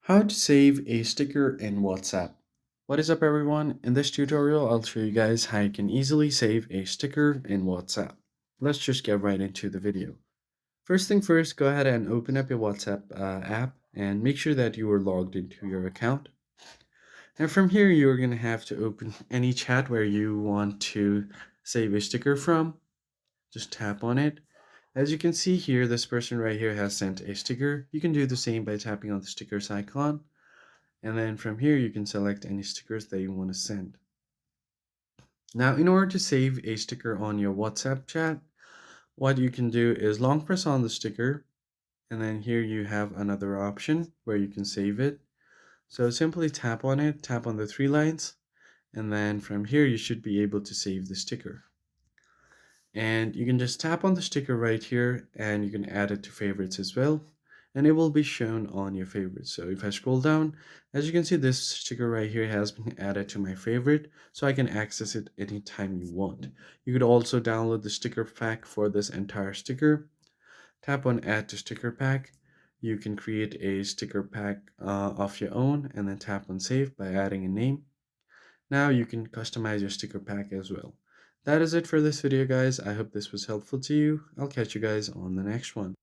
How to save a sticker in WhatsApp. What is up everyone? In this tutorial, I'll show you guys how you can easily save a sticker in WhatsApp. Let's just get right into the video. First thing first, go ahead and open up your WhatsApp app and make sure that you are logged into your account. And from here, you're going to have to open any chat where you want to save a sticker from. Just tap on it. As you can see here, this person right here has sent a sticker. You can do the same by tapping on the stickers icon. And then from here, you can select any stickers that you want to send. Now, in order to save a sticker on your WhatsApp chat, what you can do is long press on the sticker, and then here you have another option where you can save it. So simply tap on it, tap on the three lines, and then from here, you should be able to save the sticker. And you can just tap on the sticker right here, and you can add it to favorites as well, and it will be shown on your favorites. So if I scroll down, as you can see, this sticker right here has been added to my favorite, so I can access it anytime you want. You could also download the sticker pack for this entire sticker. Tap on add to sticker pack. You can create a sticker pack of your own, and then tap on save by adding a name. Now you can customize your sticker pack as well. That is it for this video, guys. I hope this was helpful to you. I'll catch you guys on the next one.